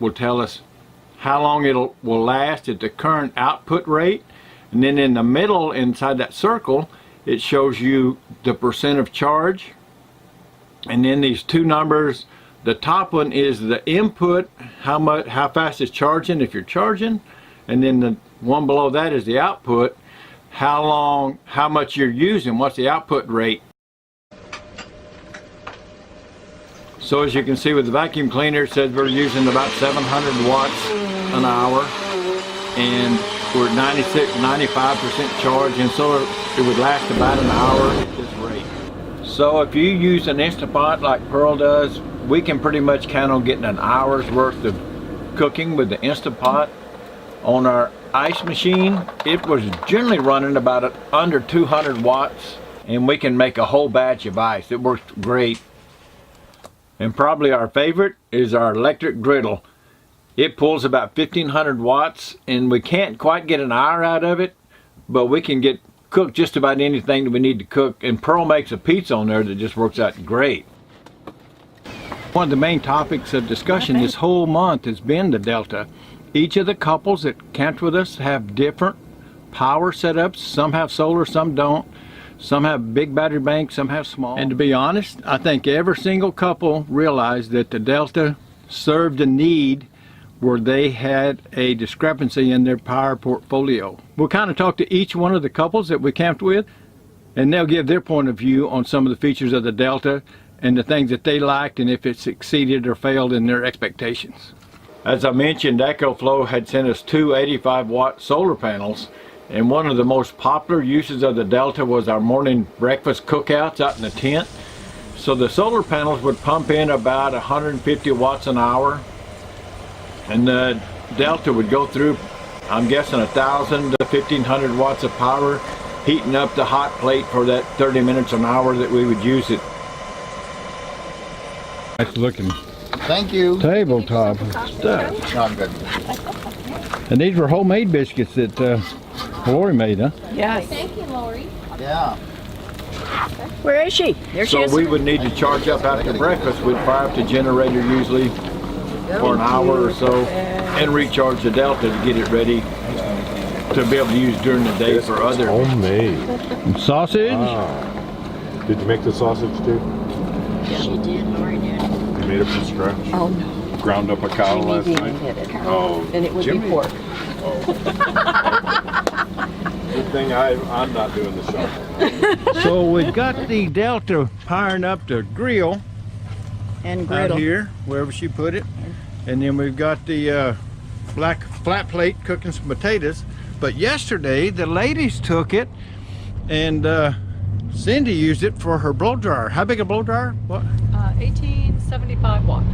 will tell us how long will last at the current output rate. And then in the middle, inside that circle, it shows you the percent of charge. And then these two numbers, the top one is the input, how fast it's charging if you're charging, and then the one below that is the output, how much you're using, what's the output rate. So as you can see with the vacuum cleaner, it says we're using about 700 watts an hour, and we're at 95% charge, and so it would last about an hour at this rate. So if you use an Instant Pot like Pearl does, we can pretty much count on getting an hour's worth of cooking with the Instant Pot. On our ice machine, it was generally running about under 200 watts, and we can make a whole batch of ice. It works great. And probably our favorite is our electric griddle. It pulls about 1500 watts, and we can't quite get an hour out of it, but we can cook just about anything that we need to cook. And Pearl makes a pizza on there that just works out great. One of the main topics of discussion this whole month has been the Delta. Each of the couples that camped with us have different power setups. Some have solar, some don't. Some have big battery banks, some have small. And to be honest, I think every single couple realized that the Delta served a need where they had a discrepancy in their power portfolio. We'll kind of talk to each one of the couples that we camped with, and they'll give their point of view on some of the features of the Delta and the things that they liked and if it succeeded or failed in their expectations. As I mentioned, EcoFlow had sent us two 85-watt solar panels, and one of the most popular uses of the Delta was our morning breakfast cookouts out in the tent. So the solar panels would pump in about 150 watts an hour, and the Delta would go through, I'm guessing, 1,000 to 1,500 watts of power, heating up the hot plate for that 30 minutes an hour that we would use it. Nice looking. Thank you. Tabletop stuff. No, I'm good. And these were homemade biscuits that Lori made, huh? Yes. Thank you, Lori. Yeah. Where is she? There she is. So we would need to charge up after breakfast. We'd fire up the generator usually for an hour or so and recharge the Delta to get it ready to be able to use during the day for other. Homemade. And sausage. Wow. Did you make the sausage too? She did, Lori did. You made it from scratch? Oh no. Ground up a cow last Jimmy night? did it. Oh, And it would Jimmy. be pork. Good thing I'm not doing the shopping. So we've got the Delta firing up the grill And out griddle. here, wherever she put it. And then we've got the black flat plate cooking some potatoes. But yesterday, the ladies took it and Cindy used it for her blow dryer. How big a blow dryer? What? 1875 watts.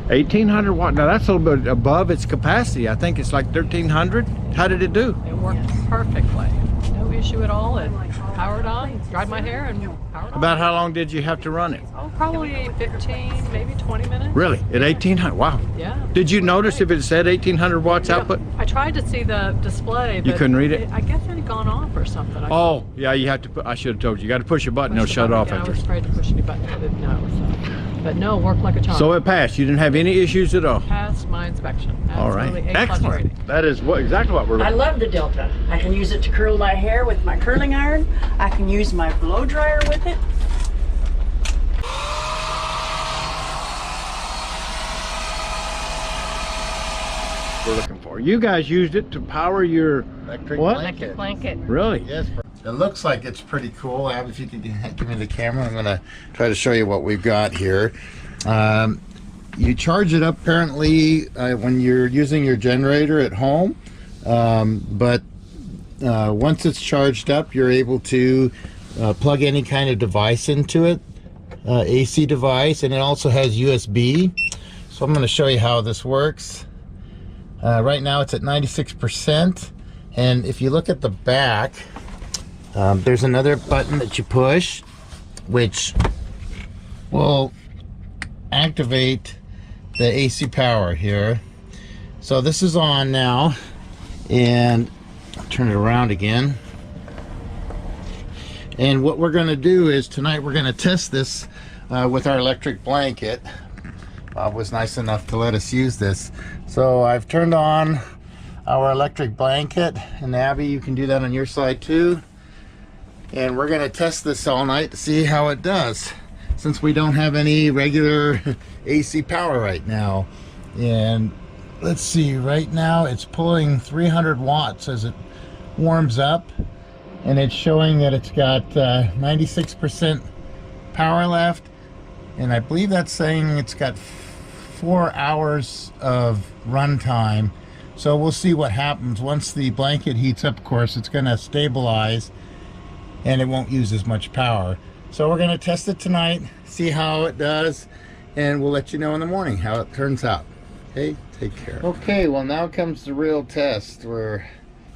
1,800 watt. Now that's a little bit above its capacity. I think it's like 1,300. How did it do? It worked perfectly. No issue at all. It powered on, dried my hair, and powered on. About how long did you have to run it? Oh, probably 15, maybe 20 minutes. Really? At 1,800? Wow. Yeah. Did you notice if it said 1,800 watts You know, output? I tried to see the display, but couldn't read it? I guess it had gone off or something. Oh, yeah, you have to put, I should have told you. You got to push a button, it'll shut off I after. was afraid to push any button. I didn't know. So. But no, it worked like a charm. So it passed. You didn't have any issues at all. Passed my inspection. All right. Absolutely A+ Excellent. rating. That is exactly what we're I looking love the Delta. I can use it to curl my hair with my curling iron. I can use my blow dryer with it. for. You guys used it to power your Electric what? blanket. Blanket. Really? Yes. It looks like it's pretty cool. If you could give me the camera, I'm going to try to show you what we've got here. You charge it up apparently when you're using your generator at home, but once it's charged up, you're able to plug any kind of device into it, AC device, and it also has USB. So I'm going to show you how this works. Right now it's at 96%, and if you look at the back, there's another button that you push, which will activate the AC power here. So this is on now, and I'll turn it around again. And what we're going to do is tonight we're going to test this with our electric blanket. Bob was nice enough to let us use this. So I've turned on our electric blanket, and Abby, you can do that on your side too. And we're going to test this all night to see how it does, since we don't have any regular AC power right now. And let's see, right now it's pulling 300 watts as it warms up, and it's showing that it's got 96% power left, and I believe that's saying it's got 4 hours of run time. So we'll see what happens once the blanket heats up. Of course, it's going to stabilize and it won't use as much power. So we're going to test it tonight, see how it does, and we'll let you know in the morning how it turns out. Okay, take care. Okay, well, now comes the real test. We're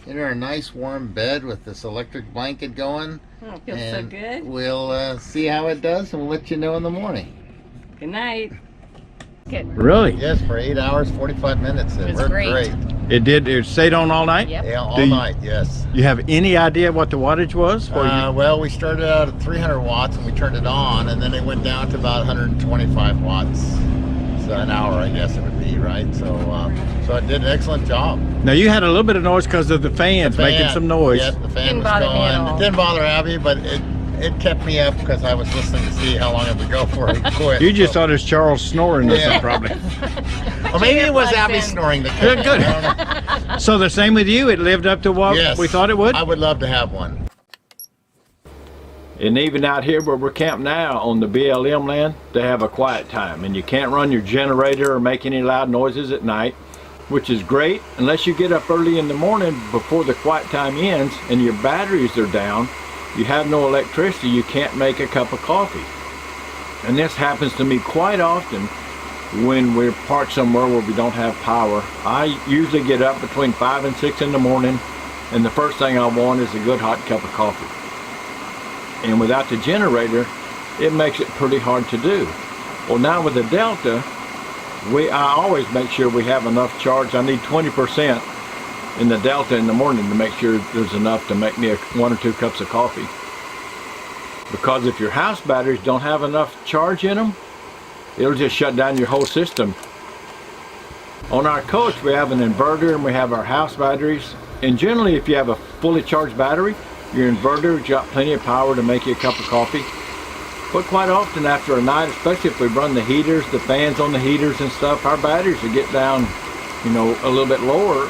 in our nice warm bed with this electric blanket going. Oh, feels so good. We'll see how it does, and we'll let you know in the morning. Good night. Really? Yes, for 8 hours, 45 minutes. It worked great. It stayed on all night? Yep. Yeah, all night, yes. You have any idea what the wattage was? Well, we started out at 300 watts and we turned it on, and then it went down to about 125 watts. So an hour, I guess it would be, right? So so it did an excellent job. Now you had a little bit of noise because of the fans making some noise. Yes, the fan Didn't was bother me at going. all. It didn't bother Abby, but it kept me up because I was listening to see how long it would go before it quit. You just thought it was Charles snoring or something, probably. Or maybe it was Abby in. snoring. Good, good. So the same with you? It lived up to what Yes, we thought it would? I would love to have one. And even out here where we're camped now on the BLM land, they have a quiet time, and you can't run your generator or make any loud noises at night, which is great unless you get up early in the morning before the quiet time ends and your batteries are down. You have no electricity, you can't make a cup of coffee. And this happens to me quite often when we're parked somewhere where we don't have power. I usually get up between 5 and 6 in the morning, and the first thing I want is a good hot cup of coffee. And without the generator, it makes it pretty hard to do. Well, now with the Delta, I always make sure we have enough charge. I need 20% in the Delta in the morning to make sure there's enough to make me 1 or 2 cups of coffee. Because if your house batteries don't have enough charge in them, it'll just shut down your whole system. On our coach, we have an inverter and we have our house batteries. And generally, if you have a fully charged battery, your inverter's got plenty of power to make you a cup of coffee. But quite often after a night, especially if we run the heaters, the fans on the heaters and stuff, our batteries will get down, you know, a little bit lower.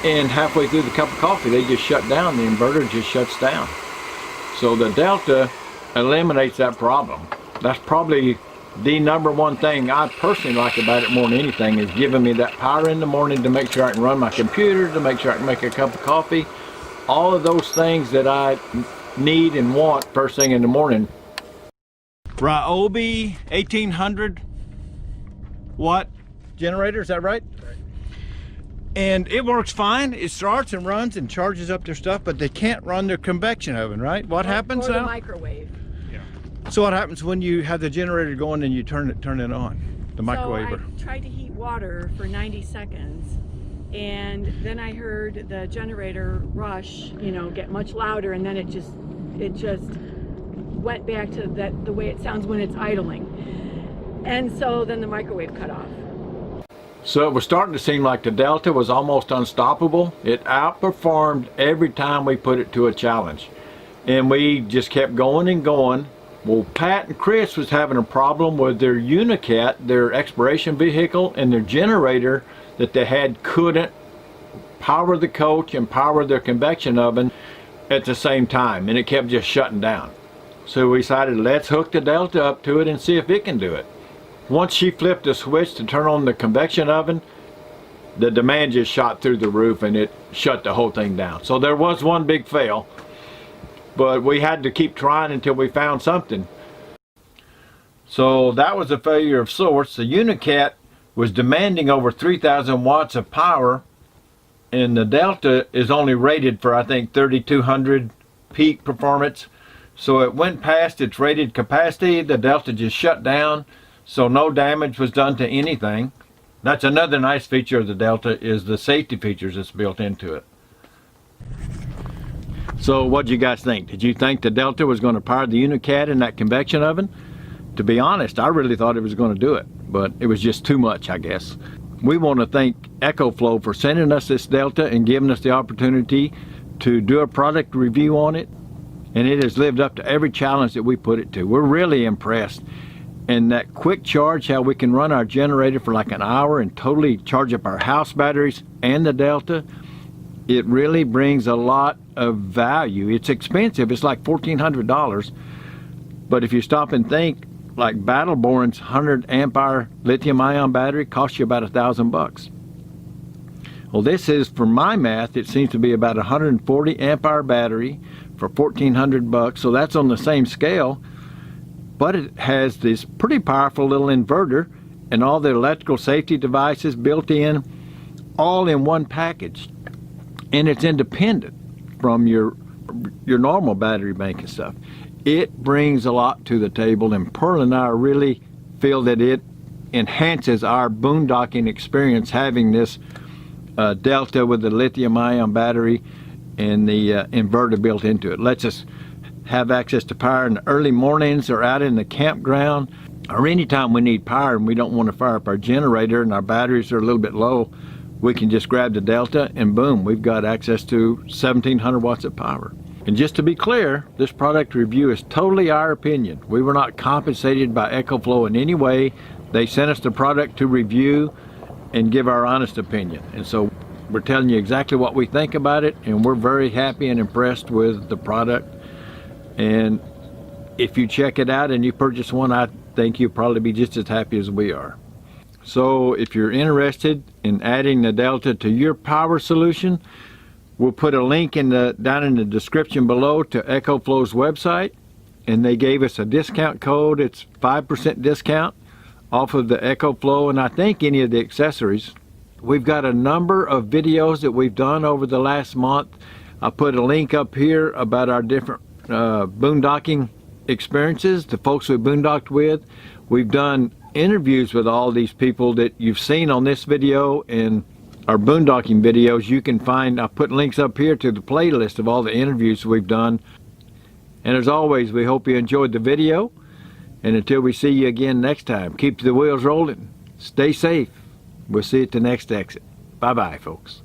And halfway through the cup of coffee, they just shut down. The inverter just shuts down. So the Delta eliminates that problem. That's probably the #1 thing I personally like about it more than anything, is giving me that power in the morning to make sure I can run my computer, to make sure I can make a cup of coffee. All of those things that I need and want first thing in the morning. Ryobi 1800 watt generator, is that right? Right. And it works fine. It starts and runs and charges up their stuff, but they can't run their convection oven, right? What happens Or the now? microwave. So what happens when you have the generator going and you turn it on, the microwaver? So I tried to heat water for 90 seconds, and then I heard the generator rush, you know, get much louder, and then it just went back to the way it sounds when it's idling. And so then the microwave cut off. So it was starting to seem like the Delta was almost unstoppable. It outperformed every time we put it to a challenge. And we just kept going and going. Well, Pat and Chris was having a problem with their Unicat, their exploration vehicle, and their generator that they had couldn't power the coach and power their convection oven at the same time, and it kept just shutting down. So we decided, let's hook the Delta up to it and see if it can do it. Once she flipped the switch to turn on the convection oven, the demand just shot through the roof and it shut the whole thing down. So there was one big fail, but we had to keep trying until we found something. So that was a failure of sorts. The Unicat was demanding over 3,000 watts of power, and the Delta is only rated for, I think, 3,200 peak performance. So it went past its rated capacity. The Delta just shut down, so no damage was done to anything. That's another nice feature of the Delta, is the safety features that's built into it. So what do you guys think? Did you think the Delta was going to power the Unicat in that convection oven? To be honest, I really thought it was going to do it. but it was just too much, I guess. We want to thank EcoFlow for sending us this Delta and giving us the opportunity to do a product review on it, and it has lived up to every challenge that we put it to. We're really impressed. And that quick charge, how we can run our generator for like an hour and totally charge up our house batteries and the Delta, it really brings a lot of value. It's expensive, it's like $1,400, but if you stop and think, like Battle Born's 100 amp hour lithium ion battery costs you about $1,000. Well, this is, for my math, it seems to be about 140 amp hour battery for $1,400, so that's on the same scale, but it has this pretty powerful little inverter and all the electrical safety devices built in, all in one package, and it's independent from your normal battery bank and stuff. It brings a lot to the table, and Pearl and I really feel that it enhances our boondocking experience having this Delta with the lithium ion battery and the inverter built into it. Lets us have access to power in the early mornings or out in the campground, or anytime we need power and we don't want to fire up our generator and our batteries are a little bit low, we can just grab the Delta and boom, we've got access to 1,700 watts of power. And just to be clear, this product review is totally our opinion. We were not compensated by EcoFlow in any way. They sent us the product to review and give our honest opinion. And so we're telling you exactly what we think about it, and we're very happy and impressed with the product. And if you check it out and you purchase one, I think you'll probably be just as happy as we are. So if you're interested in adding the Delta to your power solution, we'll put a link down in the description below to EcoFlow's website, and they gave us a discount code. It's 5% discount off of the EcoFlow, and I think any of the accessories. We've got a number of videos that we've done over the last month. I'll put a link up here about our different boondocking experiences, the folks we boondocked with. We've done interviews with all these people that you've seen on this video and our boondocking videos. You can find, I'll put links up here to the playlist of all the interviews we've done. And as always, we hope you enjoyed the video, and until we see you again next time, keep the wheels rolling, stay safe. We'll see you at the next exit. Bye bye, folks.